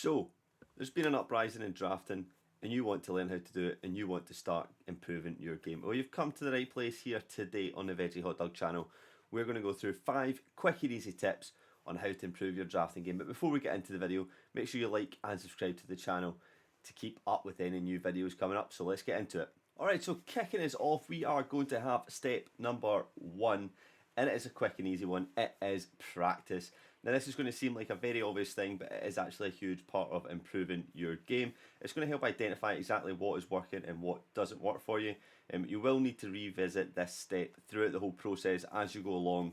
So, there's been an uprising in drafting, and you want to learn how to do it, and you want to start improving your game. Well, you've come to the right place here today on the VeggieHotDug channel. We're going to go through 5 quick and easy tips on how to improve your drafting game. But before we get into the video, make sure you like and subscribe to the channel to keep up with any new videos coming up. So let's get into it. Alright, so kicking us off, we are going to have step number 1. And it is a quick and easy one. It is practice. Now this is going to seem like a very obvious thing, but it is actually a huge part of improving your game. It's going to help identify exactly what is working and what doesn't work for you. You will need to revisit this step throughout the whole process as you go along,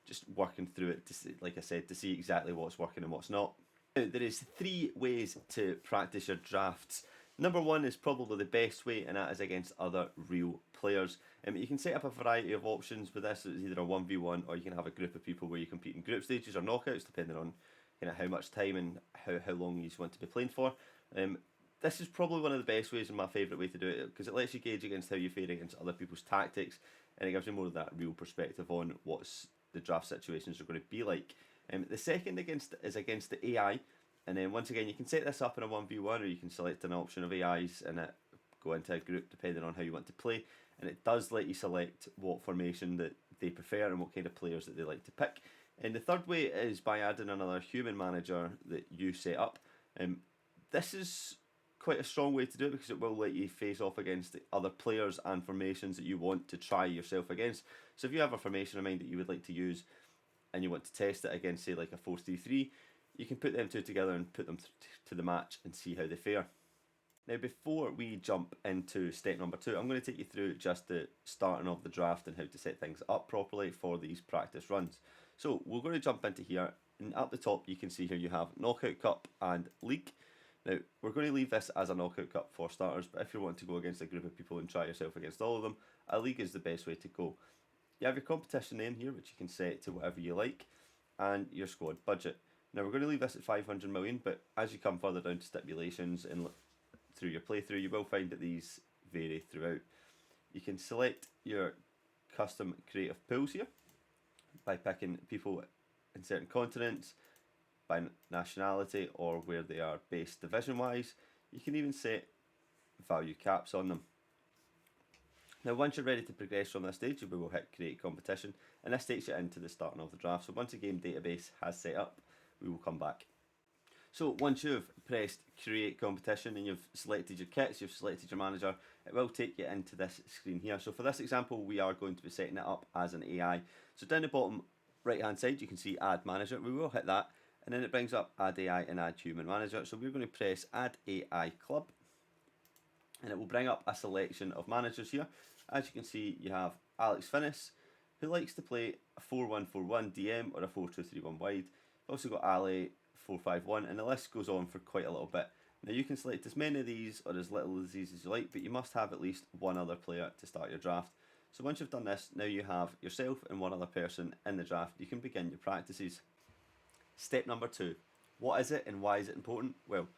just working through it, to see, like I said, to see exactly what's working and what's not. Now, there is 3 ways to practice your drafts. Number 1 is probably the best way, and that is against other real players. You can set up a variety of options with this. It's either a 1v1 or you can have a group of people where you compete in group stages or knockouts, depending on how much time and how long you want to be playing for. This is probably one of the best ways and my favourite way to do it, because it lets you gauge against how you fare against other people's tactics, and it gives you more of that real perspective on what the draft situations are going to be like. The second is against the AI. And then once again, you can set this up in a 1v1, or you can select an option of AIs and it go into a group depending on how you want to play. And it does let you select what formation that they prefer and what kind of players that they like to pick. And the third way is by adding another human manager that you set up. This is quite a strong way to do it, because it will let you face off against other players and formations that you want to try yourself against. So if you have a formation in mind that you would like to use and you want to test it against, say, like a 4-3-3, you can put them two together and put them to the match and see how they fare. Now, before we jump into step number 2, I'm going to take you through just the starting of the draft and how to set things up properly for these practice runs. So we're going to jump into here, and at the top you can see here you have Knockout Cup and League. Now, we're going to leave this as a Knockout Cup for starters, but if you want to go against a group of people and try yourself against all of them, a League is the best way to go. You have your competition name here, which you can set to whatever you like, and your squad budget. Now, we're going to leave this at 500 million, but as you come further down to stipulations and through your playthrough, you will find that these vary throughout. You can select your custom creative pools here by picking people in certain continents, by nationality, or where they are based division-wise. You can even set value caps on them. Now, once you're ready to progress from this stage, we will hit create competition, and this takes you into the starting of the draft. So once a game database has set up, we will come back. So once you've pressed create competition and you've selected your kits, you've selected your manager, it will take you into this screen here. So for this example, we are going to be setting it up as an AI. So down the bottom right hand side, you can see add manager. We will hit that, and then it brings up add AI and add human manager. So we're going to press add AI club, and it will bring up a selection of managers here. As you can see, you have Alex Finnis, who likes to play a 4-1-4-1 DM or a 4-2-3-1 wide. We've also got Ali 451, and the list goes on for quite a little bit. Now, you can select as many of these or as little of these as you like, but you must have at least one other player to start your draft. So once you've done this, now you have yourself and one other person in the draft. You can begin your practices. Step number 2. What is it and why is it important? Well,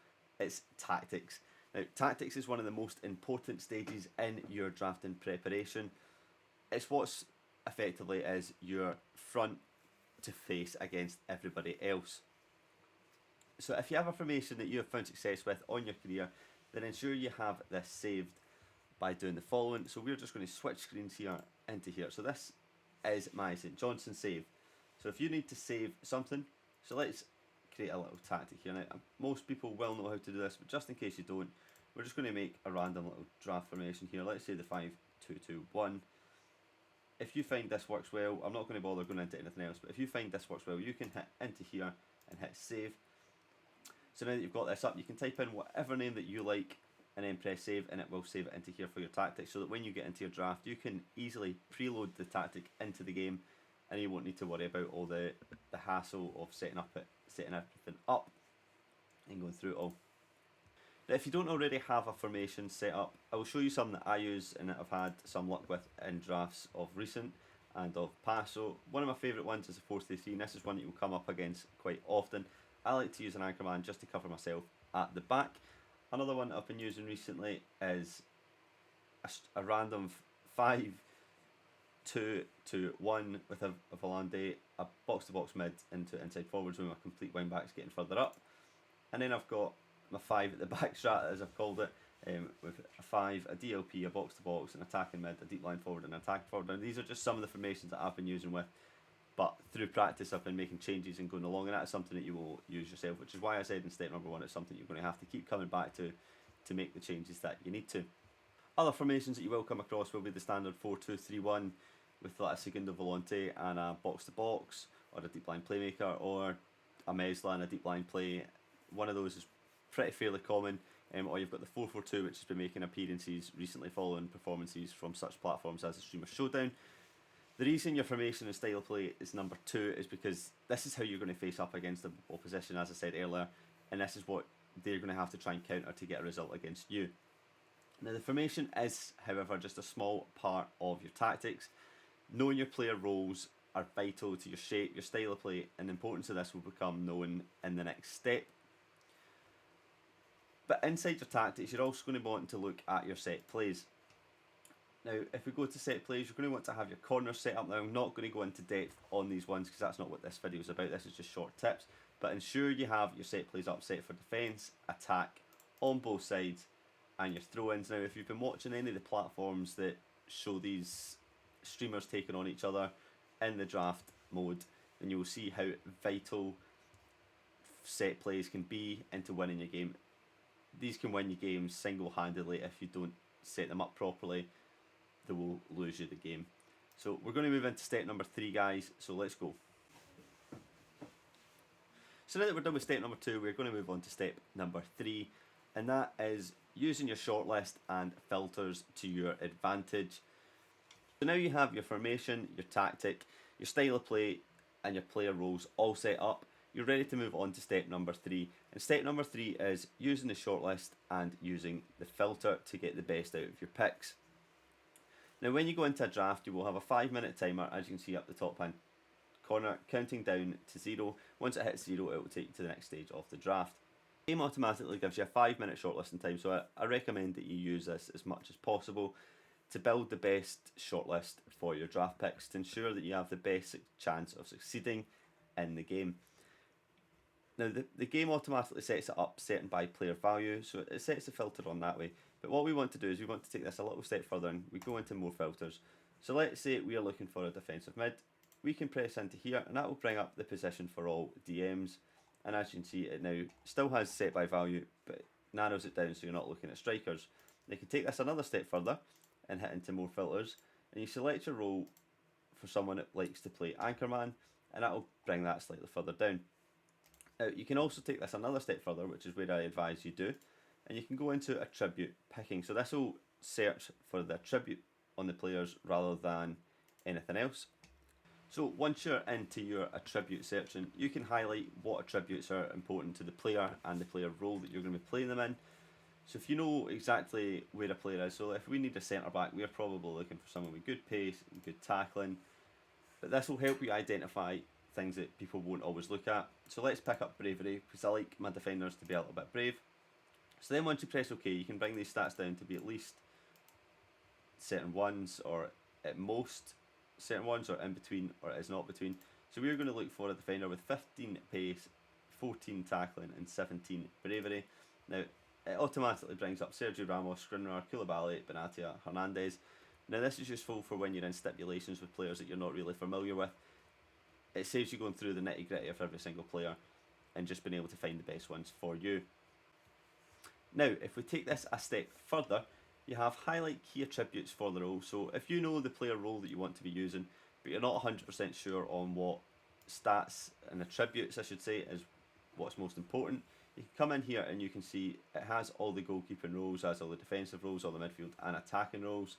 it's tactics. Now, tactics is one of the most important stages in your drafting preparation. It's what's effectively is your front to face against everybody else. So if you have a formation that you have found success with on your career, then ensure you have this saved by doing the following. So we're just going to switch screens here into here. So this is my St. Johnstone save. So if you need to save something, so let's create a little tactic here. Now, most people will know how to do this, but just in case you don't, we're just going to make a random little draft formation here. Let's say the 5-2-2-1. If you find this works well, I'm not going to bother going into anything else, but if you find this works well, you can hit into here and hit save. So now that you've got this up, you can type in whatever name that you like and then press save, and it will save it into here for your tactic, so that when you get into your draft, you can easily preload the tactic into the game, and you won't need to worry about all the hassle of setting everything up and going through it all. Now, if you don't already have a formation set up, I will show you some that I use and that I've had some luck with in drafts of recent and of past. So one of my favourite ones is a 4-3-3, and this is one that you'll come up against quite often. I like to use an anchorman just to cover myself at the back. Another one that I've been using recently is a random 5-2-2-1 with a Volante, a box-to-box mid into inside forwards with my complete wing backs getting further up. And then I've got my 5 at the back strat, as I've called it, with a 5, a DLP, a box to box, an attacking mid, a deep line forward, and an attacking forward. And these are just some of the formations that I've been using with, but through practice I've been making changes and going along, and that is something that you will use yourself, which is why I said in step number 1 it's something you're going to have to keep coming back to make the changes that you need to. Other formations that you will come across will be the standard 4-2-3-1 with like a segundo volante and a box to box, or a deep line playmaker, or a Mesla and a deep line play. One of those is pretty fairly common. Or you've got the 4-4-2, which has been making appearances recently following performances from such platforms as the Streamer Showdown. The reason your formation and style of play is number 2 is because this is how you're going to face up against the opposition, as I said earlier, and this is what they're going to have to try and counter to get a result against you. Now the formation is, however, just a small part of your tactics. Knowing your player roles are vital to your shape, your style of play, and the importance of this will become known in the next step. But inside your tactics, you're also going to want to look at your set plays. Now, if we go to set plays, you're going to want to have your corners set up. Now, I'm not going to go into depth on these ones because that's not what this video is about. This is just short tips. But ensure you have your set plays up set for defence, attack, on both sides, and your throw-ins. Now, if you've been watching any of the platforms that show these streamers taking on each other in the draft mode, then you will see how vital set plays can be into winning your game. These can win you games single-handedly. If you don't set them up properly, they will lose you the game. So we're going to move into step number 3, guys, so let's go. So now that we're done with step number 2, we're going to move on to step number 3, and that is using your shortlist and filters to your advantage. So now you have your formation, your tactic, your style of play, and your player roles all set up. You're ready to move on to step number 3. And step number 3 is using the shortlist and using the filter to get the best out of your picks. Now when you go into a draft, you will have a 5-minute timer, as you can see up the top hand corner, counting down to 0. Once it hits 0, it will take you to the next stage of the draft. The game automatically gives you a 5-minute shortlisting time, so I recommend that you use this as much as possible to build the best shortlist for your draft picks, to ensure that you have the best chance of succeeding in the game. Now the game automatically sets it up setting by player value, so it sets the filter on that way. But what we want to do is we want to take this a little step further and we go into more filters. So let's say we are looking for a defensive mid. We can press into here and that will bring up the position for all DMs. And as you can see, it now still has set by value, but it narrows it down so you're not looking at strikers. You can take this another step further and hit into more filters, and you select your role for someone that likes to play anchorman, and that will bring that slightly further down. Now you can also take this another step further, which is where I advise you do, and you can go into attribute picking. So this will search for the attribute on the players rather than anything else. So once you're into your attribute searching, you can highlight what attributes are important to the player and the player role that you're going to be playing them in. So if you know exactly where a player is, so if we need a centre back, we're probably looking for someone with good pace and good tackling. But this will help you identify things that people won't always look at. So let's pick up bravery, because I like my defenders to be a little bit brave. So then once you press OK, you can bring these stats down to be at least certain ones, or at most certain ones, or in between, or it is not between. So we're going to look for a defender with 15 pace, 14 tackling and 17 bravery. Now it automatically brings up Sergio Ramos, Skriniar, Koulibaly, Benatia, Hernandez. Now this is useful for when you're in stipulations with players that you're not really familiar with. It saves you going through the nitty gritty of every single player and just being able to find the best ones for you. Now if we take this a step further, you have highlight key attributes for the role. So if you know the player role that you want to be using, but you're not 100% sure on what stats and attributes, I should say, is what's most important, you can come in here and you can see it has all the goalkeeping roles, has all the defensive roles, all the midfield and attacking roles.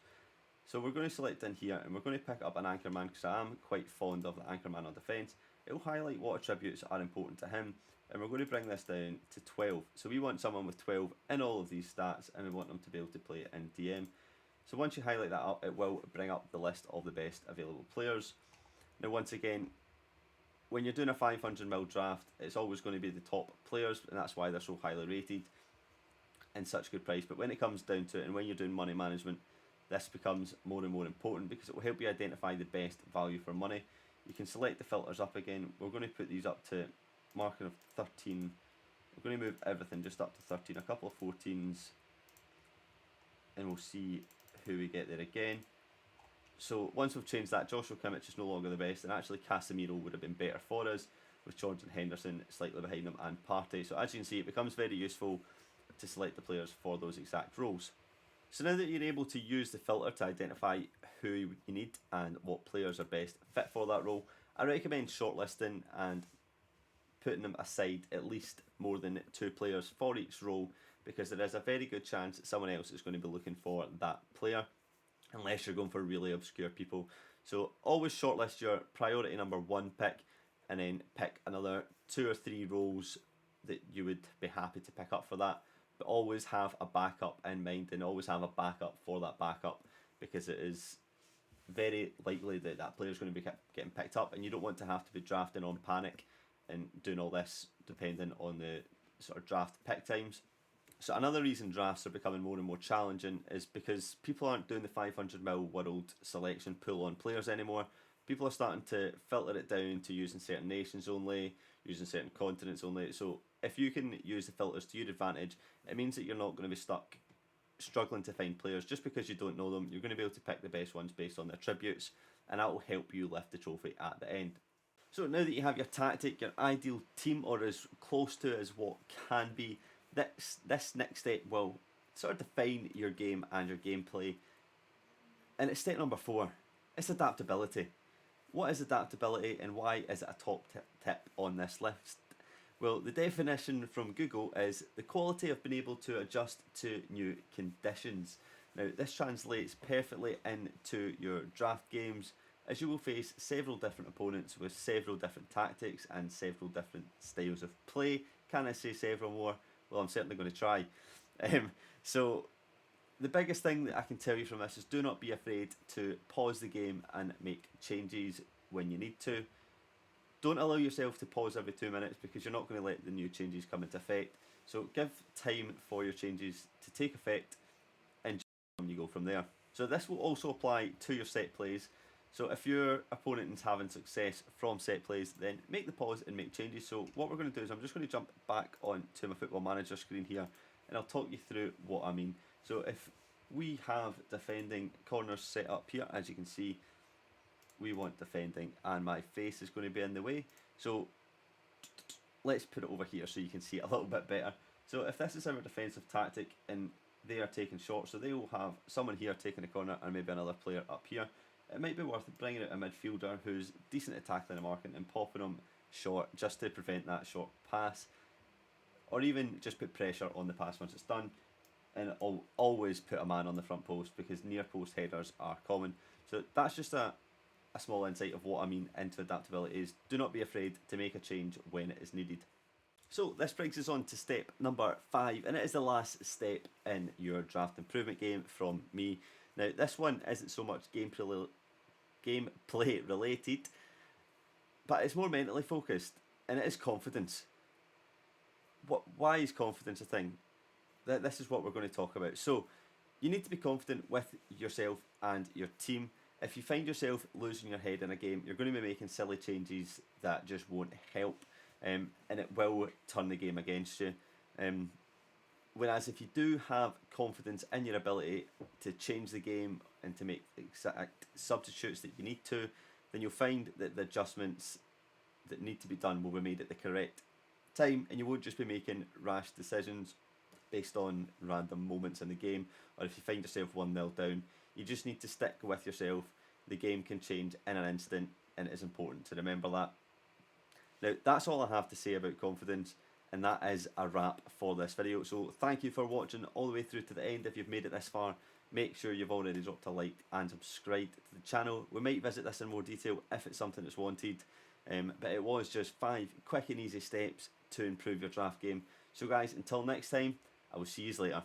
So we're going to select in here and we're going to pick up an anchorman, because I am quite fond of the anchorman on defence. It will highlight what attributes are important to him, and we're going to bring this down to 12. So we want someone with 12 in all of these stats, and we want them to be able to play in DM. So once you highlight that up, it will bring up the list of the best available players. Now once again, when you're doing a 500ml draft, it's always going to be the top players, and that's why they're so highly rated and such good price. But when it comes down to it, and when you're doing money management, this becomes more and more important, because it will help you identify the best value for money. You can select the filters up again. We're going to put these up to marking of 13 We're going to move everything just up to 13, a couple of 14s, and we'll see who we get there again. So once we've changed that, Joshua Kimmich is no longer the best, and actually Casemiro would have been better for us, with Jordan Henderson slightly behind him and Partey. So as you can see, it becomes very useful to select the players for those exact roles. So now that you're able to use the filter to identify who you need and what players are best fit for that role, I recommend shortlisting and putting them aside at least more than 2 players for each role, because there is a very good chance that someone else is going to be looking for that player, unless you're going for really obscure people. So always shortlist your priority number 1 pick, and then pick another 2 or 3 roles that you would be happy to pick up for that. But always have a backup in mind, and always have a backup for that backup, because it is very likely that that player is going to be getting picked up, and you don't want to have to be drafting on panic and doing all this depending on the sort of draft pick times. So another reason drafts are becoming more and more challenging is because people aren't doing the 500ml world selection pool on players anymore. People are starting to filter it down to using certain nations only, using certain continents only. So if you can use the filters to your advantage, it means that you're not going to be stuck struggling to find players just because you don't know them. You're going to be able to pick the best ones based on their attributes, and that will help you lift the trophy at the end. So now that you have your tactic, your ideal team, or as close to as what can be, this next step will sort of define your game and your gameplay. And it's step number 4. It's adaptability. What is adaptability, and why is it a top tip on this list? Well, the definition from Google is the quality of being able to adjust to new conditions. Now, this translates perfectly into your draft games, as you will face several different opponents with several different tactics and several different styles of play. Can I say several more? Well, I'm certainly going to try. So the biggest thing that I can tell you from this is do not be afraid to pause the game and make changes when you need to. Don't allow yourself to pause every 2 minutes, because you're not going to let the new changes come into effect. So give time for your changes to take effect, and you go from there. So this will also apply to your set plays. So if your opponent is having success from set plays, then make the pause and make changes. So what we're going to do is I'm just going to jump back onto my Football Manager screen here, and I'll talk you through what I mean. So if we have defending corners set up here, as you can see, we want defending, and my face is going to be in the way. So let's put it over here so you can see it a little bit better. So if this is our defensive tactic and they are taking shots, so they will have someone here taking a corner and maybe another player up here. It might be worth bringing out a midfielder who's decent at tackling and marking and popping them short just to prevent that short pass, or even just put pressure on the pass once it's done. And always put a man on the front post, because near post headers are common. So that's just a small insight of what I mean into adaptability is do not be afraid to make a change when it is needed. So this brings us on to step number 5, and it is the last step in your draft improvement game from me. Now this one isn't so much gameplay related, but it's more mentally focused, and it is confidence. Why is confidence a thing? This is what we're going to talk about. So you need to be confident with yourself and your team. If you find yourself losing your head in a game, you're going to be making silly changes that just won't help, and it will turn the game against you. Whereas if you do have confidence in your ability to change the game and to make exact substitutes that you need to, then you'll find that the adjustments that need to be done will be made at the correct time, and you won't just be making rash decisions based on random moments in the game, or if you find yourself 1-0 down, you just need to stick with yourself. The game can change in an instant, and it is important to remember that. Now, that's all I have to say about confidence, and that is a wrap for this video. So thank you for watching all the way through to the end. If you've made it this far, make sure you've already dropped a like and subscribed to the channel. We might visit this in more detail if it's something that's wanted, but it was just 5 quick and easy steps to improve your draft game. So guys, until next time, I will see you later.